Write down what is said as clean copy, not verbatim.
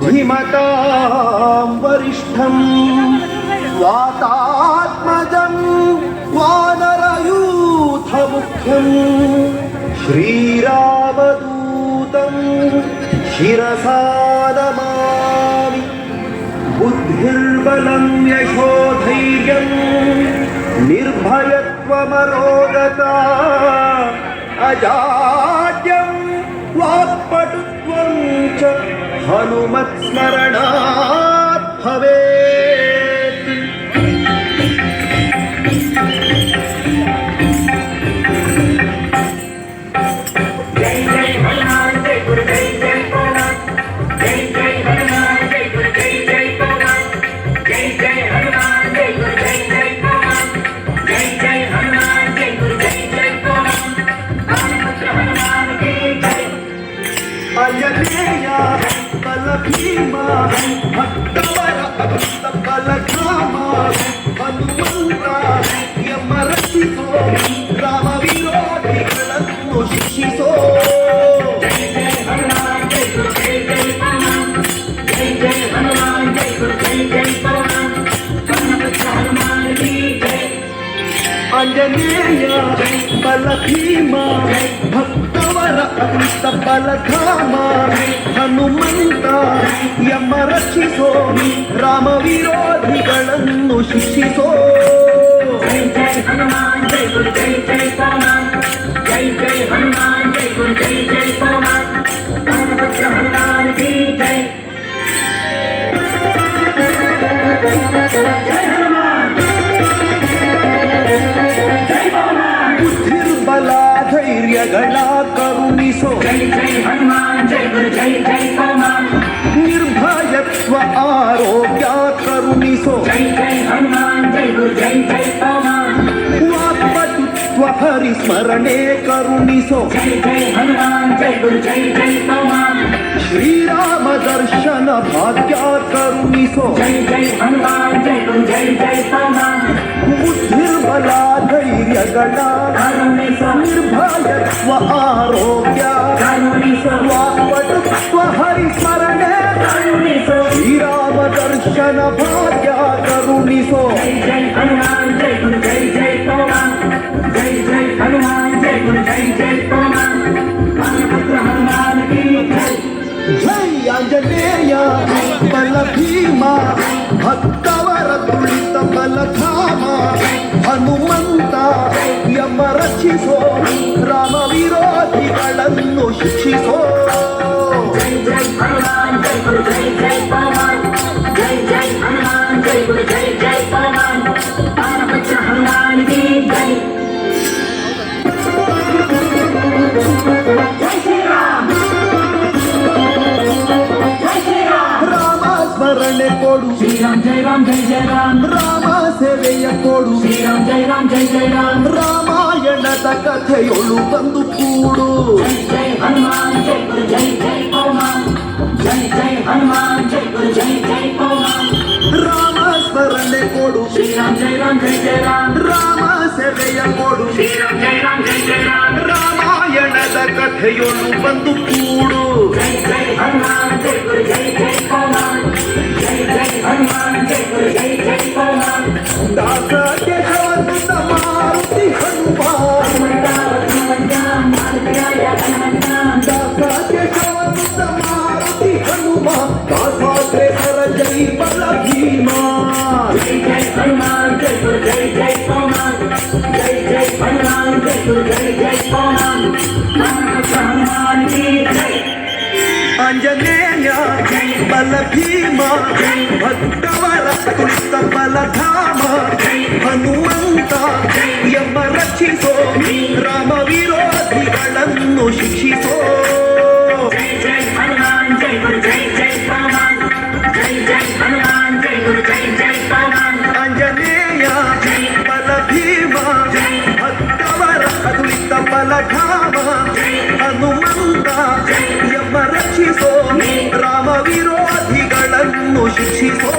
ಧಿಮತಾಂ ವರಿಷ್ಠಂ ವಾತಾತ್ಮಜಂ ವಾನರಯೂಥ ಮುಖ್ಯಂ ಶ್ರೀರಾಮದೂತಂ ಶಿರಸಾ ನಮಾಮಿ. ಬುದ್ಧಿರ್ಬಲಂ ಯಶೋಧೈರ್ಯಂ ನಿರ್ಭಯತ್ವಮರೋಗತಾ ಅಜಾಡ್ಯಂ ವಾಕ್ಪಟುತ್ವಂ ಚ ಹನುಮತ್ಸ್ಮರಣಾತ್ ಭವೇತ್. ಜೈ ಜೈ ಹನುಮಾನ್ ಜೈ ಗುರು ಜೈ ಜೈ ಪವನ್. ಜೈ ಜೈ ಹನುಮಾನ್ ಜೈ ಗುರು ಜೈ ಜೈ ಪವನ್. ಜೈ ಜೈ ಹನುಮಾನ್ ಜೈ ಗುರು ಜೈ ಜೈ ಪವನ್. ಜೈ ಜೈ ಹನುಮಾನ್ ಜೈ ಗುರು ಜೈ ಜೈ ಪವನ್. ರಾಮಪುತ್ರ ಹನುಮಾನ್ ಕಿ ಜೈ. ಅಯನೇಯ ಬಲ ಭೀಮ ಭಕ್ತವರ ಅಭಕ್ತ ಬಲಧಾಮ ಹನುಮಂತ ಯಮ ರಕ್ಷಿಸೋ ರಾಮ ವಿರೋಧಿಗಳನ್ನು ಶಿಕ್ಷಿಸೋ. ಜೈ ಜೈ ಹನುಮಾನ್ ಜೈ ಗುರು ಜೈ ಜೈ ಪವನ್. ಜೈ ಜೈ ಹನುಮಾನ್ ಜೈ ಗುರು ಜೈ ಜೈ ಪವನ್. ರಾಮಪುತ್ರ ಹನುಮಾನ್ ಕಿ ಜೈ. ಅಂಜನೇಯ ಬಲ ಭೀಮ ಭಕ್ತವರ ಅಭಕ್ತ ಬಲಧಾಮ ಹನುಮಂತ ಯಮ ರಕ್ಷಿಸೋ ರಾಮ ವಿರೋಧಿಗಳನ್ನು ಶಿಕ್ಷಿಸೋ. ಜೈ ಜೈ ಹನುಮಾನ್ ಜೈ ಗುರು ಜೈ ಜೈ ಪವನ್. ಜೈ ಜೈ ಹನುಮಾನ್ ಜೈ ಗುರು ಜೈ ಜೈ ಪವನ್. ರಾಮಪುತ್ರ ಹನುಮಾನ್ ಕಿ ಜೈ. ಜೈ ಹನುಮಾನ್ ಜೈ ಪವನ್. ಬುದ್ಧಿರ್ಬಲ ಧೈರ್ಯಗಳ ಕರುಣಿಸೋ. ಜೈ ಜೈ ಹನುಮಾನ್ ಜೈ ಗುರು ಜೈ ಜೈ ಪವನ್. ನಿರ್ಭಯತ್ವ ಆರೋಗ್ಯ ಕರುಣಿಸೋ. ಜೈ ಜೈ ಹನುಮಾನ್ ಜೈ ಗುರು ಜೈ ಜೈ ಪವನ್. ವಾಕ್ಪಟುತ್ವ ಹರಿಸ್ಮರಣೆ ಕರುಣಿಸೋ. ಜೈ ಜೈ ಹನುಮಾನ್ ಜೈ ಗುರು ಜೈ ಜೈ ಪವನ್. ಶ್ರೀರಾಮ ದರ್ಶನ ಭಾಗ್ಯ ಕರುಣಿಸೋ. ಜೈ ಜೈ ಹನುಮಾನ್ ಜೈ ಗುರು ಜೈ ಜೈ ಪವನ್. ಬುದ್ಧಿರ್ಬಲ ಧೈರ್ಯಗಳ ಕರುಣಿಸೋ. ನಿರ್ಭಯತ್ವ ಆರೋಗ್ಯ ಕರುಣಿಸೋ. ವಾಕ್ಪಟುತ್ವ ಹರಿಸ್ಮರಣೆ ಕರುಣಿಸೋ. ಶ್ರೀರಾಮ ದರ್ಶನ ಭಾಗ್ಯ ಕರುಣಿಸೋ. ಜೈ ಜೈ ಹನುಮಾನ್ ಜೈ ಗುರು ಜೈ ಜೈ ಪವನ್. ಜೈ ಜೈ ಹನುಮಾನ್ ಜೈ ಗುರು ಜೈ ಜೈ ಪವನ್. ರಾಮಪುತ್ರ ಹನುಮಾನ್ ಕಿ ಜೈ. ಜೈ ಆಂಜನೇಯ ಬಲ ಭೀಮ ಭಕ್ತವರ ತುಳಿತ ಬಲಧಾಮ ಹನುಮಂತ ಯಮ ರಕ್ಷಿಸೋ ರಾಮ ವಿರೋಧಿಗಳನ್ನು ಶಿಕ್ಷಿಸೋ. ಜೈ ಜೈ ಹನುಮಾನ್ ಜೈ ಗುರು ಜೈ ಜೈ ಪವನ್. ಜೈ ಜೈ ಹನುಮಾನ್ ಜೈ ಗುರು ಜೈ ಜೈ ಪವನ್. ರಾಮಪುತ್ರ ಹನುಮಾನ್ ಕಿ ಜೈ. ಜೈ ಶ್ರೀರಾಮ್ ಜೈ ಶ್ರೀರಾಮ್. ರಾಮ ಸ್ಮರಣೆ ಕೊಡು ಶ್ರೀರಾಮ್ ಜೈ ರಾಮ್ ಜೈ ಜೈ ರಾಮ್. ರಾಮ ಸೇವೆಯ ಕೊಡು. ಶ್ರೀರಾಮ್ ಜೈ ರಾಮ್ ಜೈ ಜೈ ರಾಮ್. ರಾಮಾಯಣದ ಕಥೆಯೊಳು ಬಂದು ಕೂಡು. ಜೈ ಜೈ ಹನುಮಾನ್ ಜೈ ಗುರು ಜೈ ಜೈ ಪವನ್. ಜೈ ಜೈ ಹನುಮಾನ್ ಜೈ ಗುರು ಜೈ ಜೈ ಪವನ್. ರಾಮ ಸ್ಮರಣೆ ಕೊಡು. ಶ್ರೀರಾಮ್ ಜೈ ರಾಮ್ ಜೈ ಜೈ ರಾಮ್. ರಾಮ ಸೇವೆಯ ಕೊಡು. ಶ್ರೀರಾಮ್ ಜೈ ರಾಮ್ ಜೈ ಜೈ ರಾಮ್. ರಾಮಾಯಣದ ಕಥೆಯೊಳು ಬಂದು ಕೂಡು. ಜೈ ಜೈ ಹನುಮಾನ್ ಜೈ ಗುರು ಜೈ ಜೈ ಪವನ್. ಜೈ ಜೈ ಹನುಮಾನ್ ಜೈ ಗುರು ಜೈ ಜೈ ಪವನ್. ದಾಸ ಕೇಶವಂತ ಮಾರುತಿ ಹನುಮ. ಹನುಮಂತ ಹನುಮಂತ ಮಾರುತಿರಾಯ ಹನುಮಂತ. ದಾಸ ಕೇಶವಂತ ಮಾರುತಿ ಹನುಮ ದಾಸಾಗ್ರೇಸರ ಜೈ ಬಲ ಭೀಮ. ಜೈ ಜೈ ಹನುಮಾನ್ ಜೈ ಗುರು ಜೈ ಜೈ ಪವನ್. ಜೈ ಜೈ ಹನುಮಾನ್ ಜೈ ಗುರು ಜೈ ಜೈ ಪವನ್. ರಾಮಪುತ್ರ ಹನುಮಾನ್ ಕಿ ಜೈ. ಆಂಜನೇಯ ಬಲ ಭೀಮ ಭಕ್ತವರ ತುಳಿತ ಬಲಧಾಮ ಹನುಮಂತ ಯಮ ರಕ್ಷಿಸೋ ರಾಮ ವಿರೋಧಿಗಳನ್ನು ಶಿಕ್ಷಿಸೋ. ಜೈ ಜೈ ಹನುಮಾನ್ ಜೈ ಗುರು ಜೈ ಜೈ ಪವನ್. ಜೈ ಜೈ ಹನುಮಾನ್ ಜೈ ಗುರು ಜೈ ಜೈ ಪವನ್. ಆಂಜನೇಯ ಬಲ ಭೀಮ ಭಕ್ತವರ ತುಳಿತ ಬಲಧಾಮ ಹನುಮಂತ ಯಮ ರಕ್ಷಿಸೋ ರಾಮ ವಿರೋಧಿಗಳನ್ನು ಶಿಕ್ಷಿಸೋ.